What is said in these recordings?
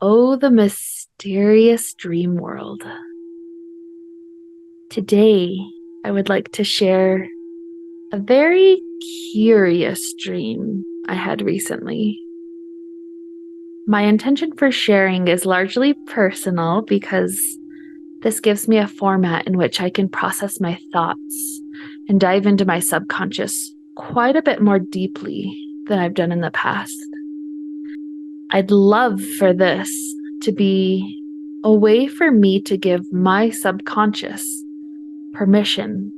Oh, the mysterious dream world. Today, I would like to share a very curious dream I had recently. My intention for sharing is largely personal because this gives me a format in which I can process my thoughts and dive into my subconscious quite a bit more deeply than I've done in the past. I'd love for this to be a way for me to give my subconscious permission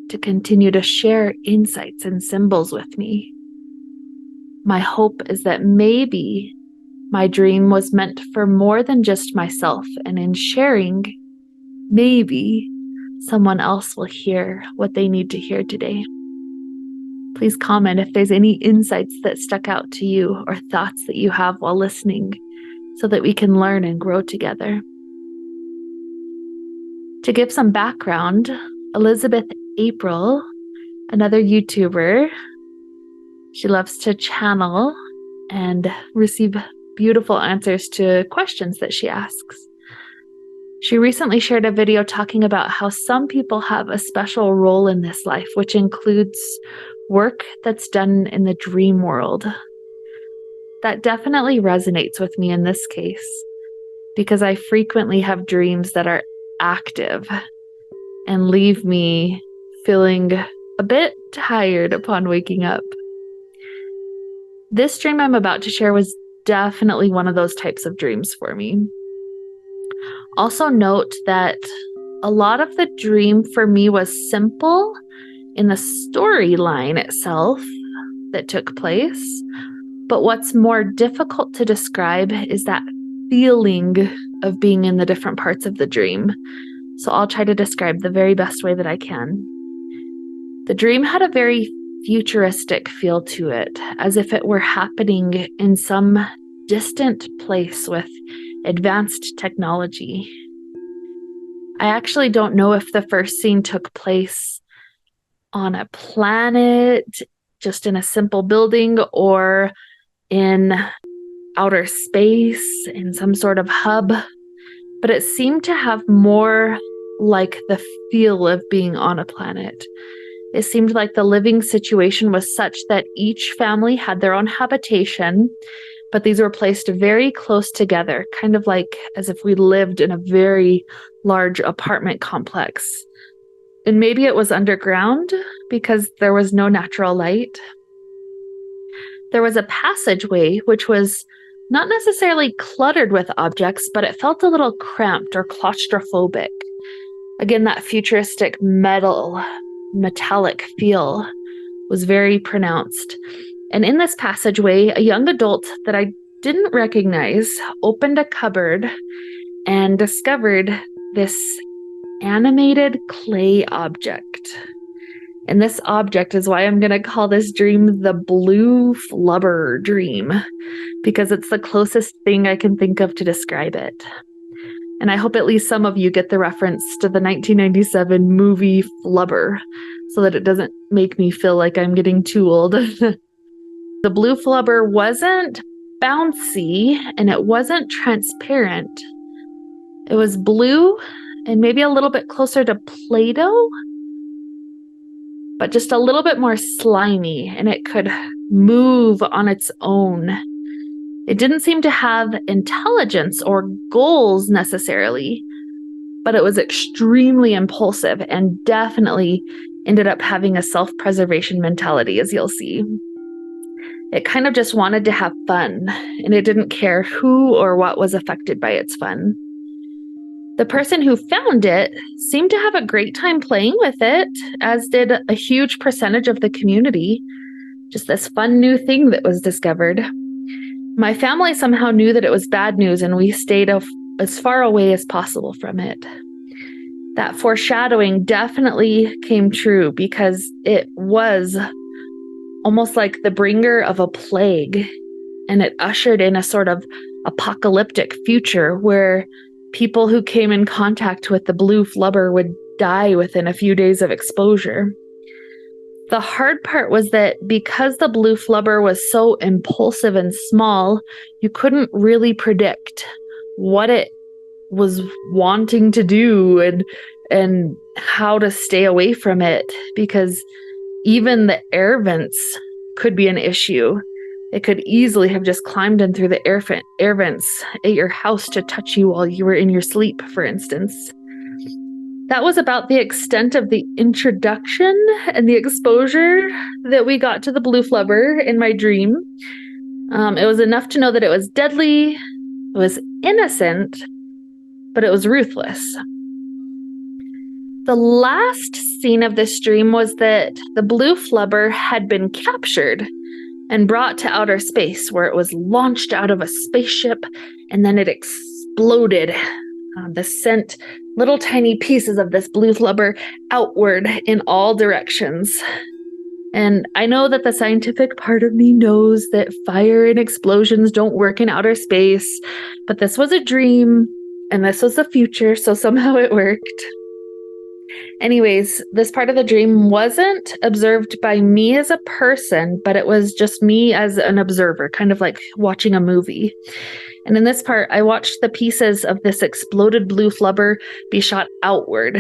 to continue to share insights and symbols with me. My hope is that maybe my dream was meant for more than just myself, and in sharing, maybe someone else will hear what they need to hear today. Please comment if there's any insights that stuck out to you or thoughts that you have while listening so that we can learn and grow together. To give some background, Elizabeth April, another YouTuber, she loves to channel and receive beautiful answers to questions that she asks. She recently shared a video talking about how some people have a special role in this life, which includes work that's done in the dream world. That definitely resonates with me in this case, because I frequently have dreams that are active and leave me feeling a bit tired upon waking up. This dream I'm about to share was definitely one of those types of dreams for me. Also note that a lot of the dream for me was simple in the storyline itself that took place, but what's more difficult to describe is that feeling of being in the different parts of the dream. So I'll try to describe the very best way that I can. The dream had a very futuristic feel to it, as if it were happening in some distant place with advanced technology. I actually don't know if the first scene took place on a planet, just in a simple building, or in outer space, in some sort of hub, but it seemed to have more like the feel of being on a planet. It seemed like the living situation was such that each family had their own habitation, but these were placed very close together, kind of like as if we lived in a very large apartment complex. And maybe it was underground because there was no natural light. There was a passageway which was not necessarily cluttered with objects, but it felt a little cramped or claustrophobic. Again, that futuristic metallic feel was very pronounced. And in this passageway, a young adult that I didn't recognize opened a cupboard and discovered this animated clay object. And this object is why I'm going to call this dream the blue flubber dream, because it's the closest thing I can think of to describe it. And I hope at least some of you get the reference to the 1997 movie Flubber, so that it doesn't make me feel like I'm getting too old. The blue flubber wasn't bouncy and it wasn't transparent. It was blue and maybe a little bit closer to Play-Doh, but just a little bit more slimy, and it could move on its own. It didn't seem to have intelligence or goals necessarily, but it was extremely impulsive and definitely ended up having a self-preservation mentality, as you'll see. It kind of just wanted to have fun, and it didn't care who or what was affected by its fun. The person who found it seemed to have a great time playing with it, as did a huge percentage of the community. Just this fun new thing that was discovered. My family somehow knew that it was bad news, and we stayed as far away as possible from it. That foreshadowing definitely came true, because it was almost like the bringer of a plague, and it ushered in a sort of apocalyptic future where people who came in contact with the blue flubber would die within a few days of exposure. The hard part was that because the blue flubber was so impulsive and small, you couldn't really predict what it was wanting to do and how to stay away from it, because even the air vents could be an issue. It could easily have just climbed in through the air vents at your house to touch you while you were in your sleep, for instance. That was about the extent of the introduction and the exposure that we got to the blue flubber in my dream. It was enough to know that it was deadly, it was innocent, but it was ruthless. The last scene of this dream was that the blue flubber had been captured and brought to outer space, where it was launched out of a spaceship and then it exploded. This sent little tiny pieces of this blue flubber outward in all directions. And I know that the scientific part of me knows that fire and explosions don't work in outer space, but this was a dream and this was the future, so somehow it worked. Anyways, this part of the dream wasn't observed by me as a person, but it was just me as an observer, kind of like watching a movie. And in this part, I watched the pieces of this exploded blue flubber be shot outward,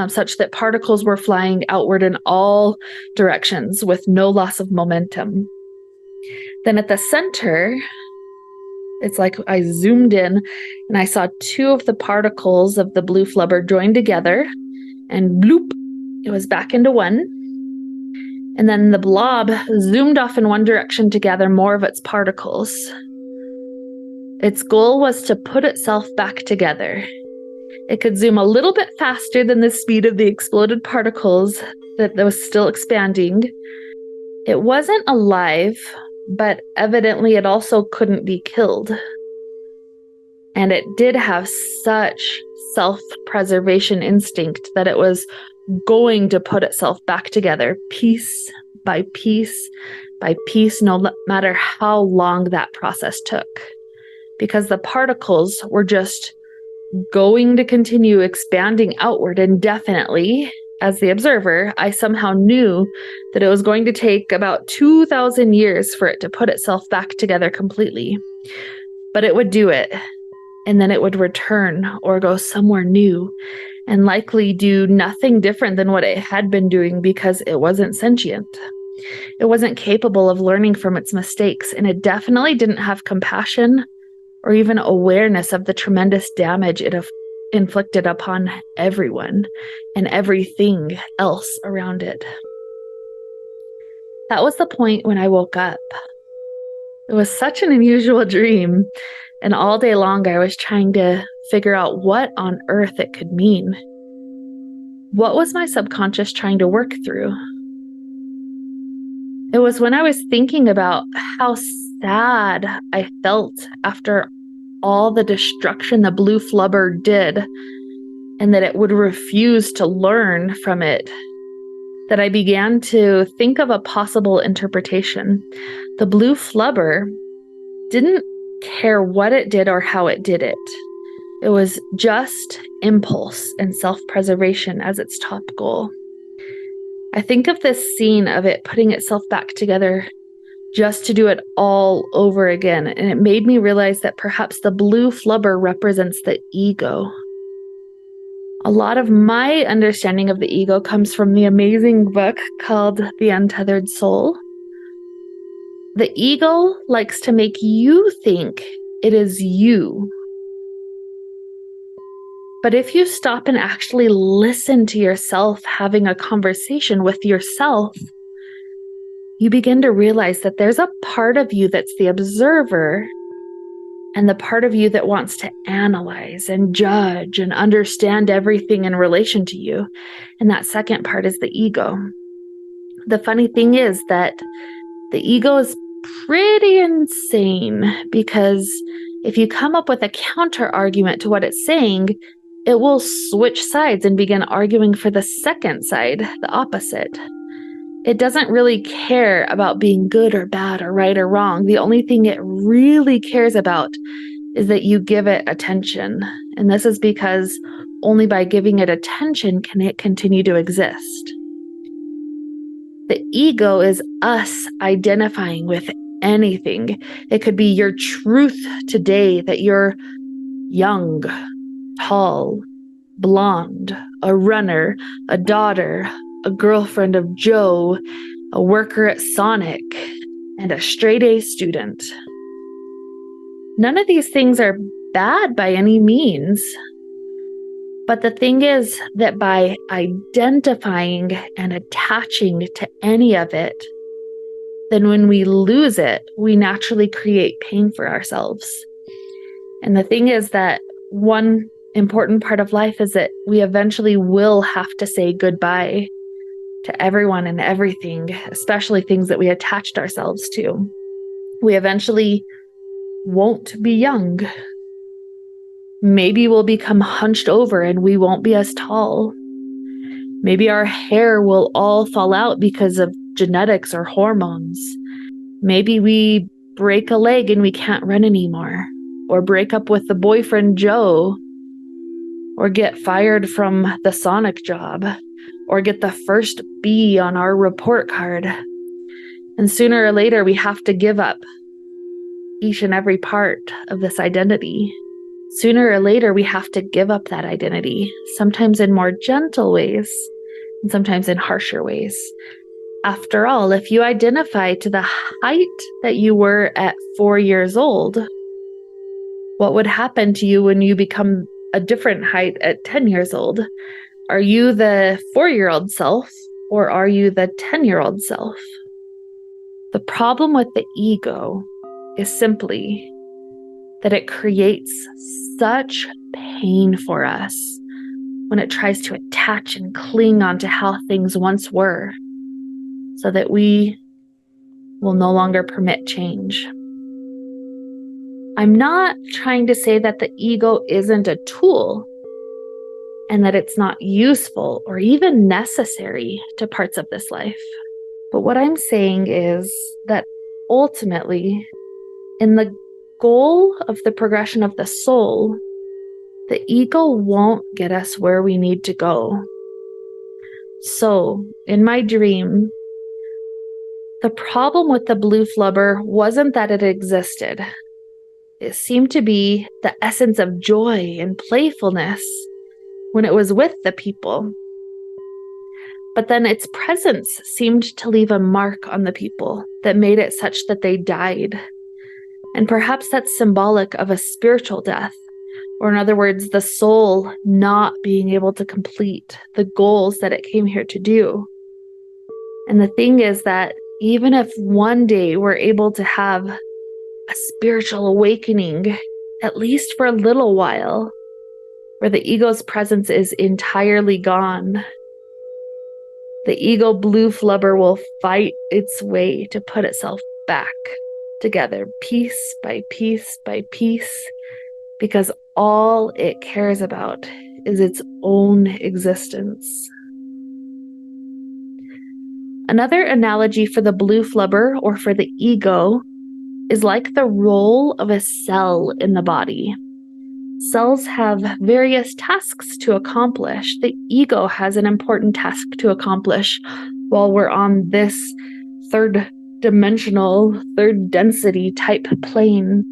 such that particles were flying outward in all directions with no loss of momentum. Then at the center, it's like I zoomed in and I saw two of the particles of the blue flubber joined together, and bloop, it was back into one. And then the blob zoomed off in one direction to gather more of its particles. Its goal was to put itself back together. It could zoom a little bit faster than the speed of the exploded particles that was still expanding. It wasn't alive, but evidently it also couldn't be killed. And it did have such self-preservation instinct that it was going to put itself back together piece by piece by piece, no matter how long that process took. Because the particles were just going to continue expanding outward indefinitely. As the observer, I somehow knew that it was going to take about 2,000 years for it to put itself back together completely. But it would do it. And then it would return or go somewhere new and likely do nothing different than what it had been doing, because it wasn't sentient. It wasn't capable of learning from its mistakes, and it definitely didn't have compassion or even awareness of the tremendous damage it inflicted upon everyone and everything else around it. That was the point when I woke up. It was such an unusual dream. And all day long, I was trying to figure out what on earth it could mean. What was my subconscious trying to work through? It was when I was thinking about how sad I felt after all the destruction the blue flubber did, and that it would refuse to learn from it, that I began to think of a possible interpretation. The blue flubber didn't care what it did or how it did it. It was just impulse and self-preservation as its top goal. I think of this scene of it putting itself back together just to do it all over again, and it made me realize that perhaps the blue flubber represents the ego. A lot of my understanding of the ego comes from the amazing book called The Untethered Soul. The ego likes to make you think it is you. But if you stop and actually listen to yourself having a conversation with yourself, you begin to realize that there's a part of you that's the observer and the part of you that wants to analyze and judge and understand everything in relation to you. And that second part is the ego. The funny thing is that the ego is pretty insane, because if you come up with a counter argument to what it's saying, it will switch sides and begin arguing for the second side, the opposite. It doesn't really care about being good or bad or right or wrong. The only thing it really cares about is that you give it attention. And this is because only by giving it attention can it continue to exist. The ego is us identifying with anything. It could be your truth today that you're young, tall, blonde, a runner, a daughter, a girlfriend of Joe, a worker at Sonic, and a straight-A student. None of these things are bad by any means. But the thing is that by identifying and attaching to any of it, then when we lose it, we naturally create pain for ourselves. And the thing is that one important part of life is that we eventually will have to say goodbye to everyone and everything, especially things that we attached ourselves to. We eventually won't be young. Maybe we'll become hunched over and we won't be as tall. Maybe our hair will all fall out because of genetics or hormones. Maybe we break a leg and we can't run anymore, or break up with the boyfriend Joe, or get fired from the Sonic job, or get the first B on our report card. And sooner or later, we have to give up each and every part of this identity. Sooner or later, we have to give up that identity, sometimes in more gentle ways, and sometimes in harsher ways. After all, if you identify to the height that you were at 4 years old, what would happen to you when you become a different height at 10 years old? Are you the 4-year-old self, or are you the 10-year-old self? The problem with the ego is simply that it creates such pain for us when it tries to attach and cling onto how things once were, so that we will no longer permit change. I'm not trying to say that the ego isn't a tool and that it's not useful or even necessary to parts of this life. But what I'm saying is that ultimately, in the goal of the progression of the soul, the ego won't get us where we need to go. So, in my dream, the problem with the blue flubber wasn't that it existed. It seemed to be the essence of joy and playfulness when it was with the people. But then its presence seemed to leave a mark on the people that made it such that they died. And perhaps that's symbolic of a spiritual death, or in other words, the soul not being able to complete the goals that it came here to do. And the thing is that even if one day we're able to have a spiritual awakening, at least for a little while, where the ego's presence is entirely gone, the ego blue flubber will fight its way to put itself back together, piece by piece by piece, because all it cares about is its own existence. Another analogy for the blue flubber, or for the ego, is like the role of a cell in the body. Cells have various tasks to accomplish. The ego has an important task to accomplish while we're on this third dimensional, third density type plane.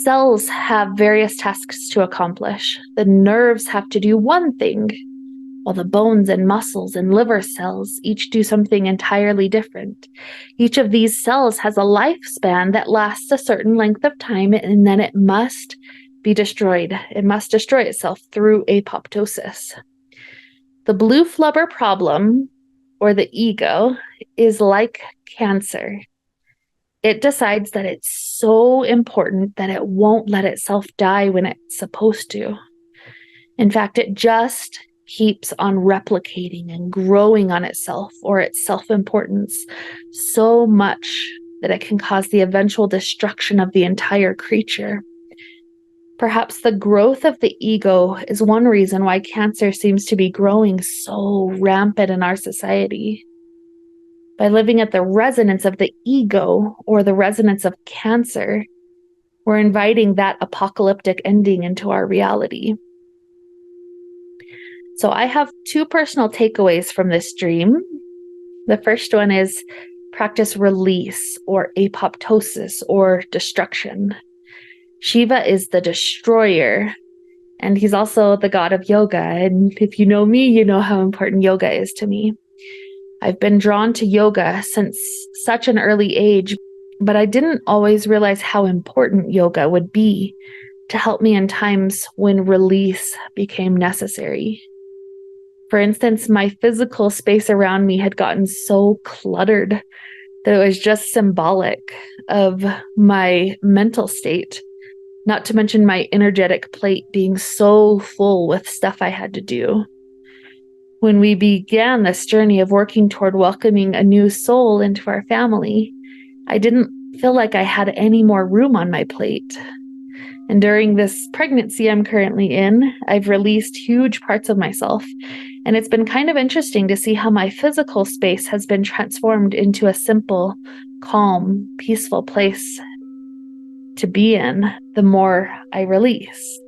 Cells have various tasks to accomplish. The nerves have to do one thing, while the bones and muscles and liver cells each do something entirely different. Each of these cells has a lifespan that lasts a certain length of time, and then it must be destroyed. It must destroy itself through apoptosis. The blue flubber problem, or the ego, is like cancer. It decides that it's so important that it won't let itself die when it's supposed to. In fact, it just keeps on replicating and growing on itself, or its self-importance, so much that it can cause the eventual destruction of the entire creature. Perhaps the growth of the ego is one reason why cancer seems to be growing so rampant in our society. By living at the resonance of the ego, or the resonance of cancer, we're inviting that apocalyptic ending into our reality. So I have two personal takeaways from this dream. The first one is practice release or apoptosis or destruction. Shiva is the destroyer, and he's also the god of yoga. And if you know me, you know how important yoga is to me. I've been drawn to yoga since such an early age, but I didn't always realize how important yoga would be to help me in times when release became necessary. For instance, my physical space around me had gotten so cluttered that it was just symbolic of my mental state, not to mention my energetic plate being so full with stuff I had to do. When we began this journey of working toward welcoming a new soul into our family, I didn't feel like I had any more room on my plate. And during this pregnancy I'm currently in, I've released huge parts of myself. And it's been kind of interesting to see how my physical space has been transformed into a simple, calm, peaceful place to be in the more I release.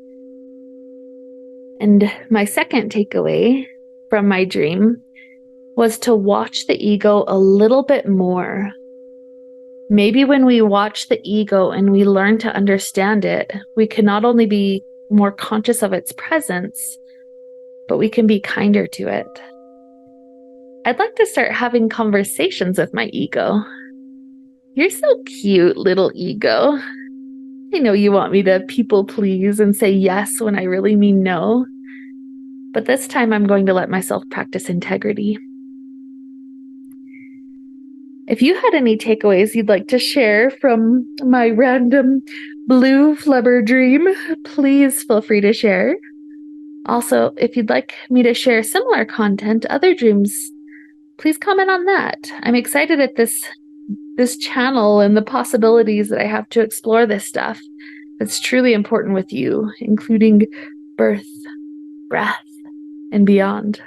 And my second takeaway from my dream was to watch the ego a little bit more. Maybe when we watch the ego and we learn to understand it, we can not only be more conscious of its presence, but we can be kinder to it. I'd like to start having conversations with my ego. You're so cute, little ego. I know you want me to people please and say yes when I really mean no. But this time I'm going to let myself practice integrity. If you had any takeaways you'd like to share from my random blue Flubber dream, please feel free to share. Also, if you'd like me to share similar content, other dreams, please comment on that. I'm excited at this channel and the possibilities that I have to explore this stuff that's truly important with you, including birth, breath, and beyond.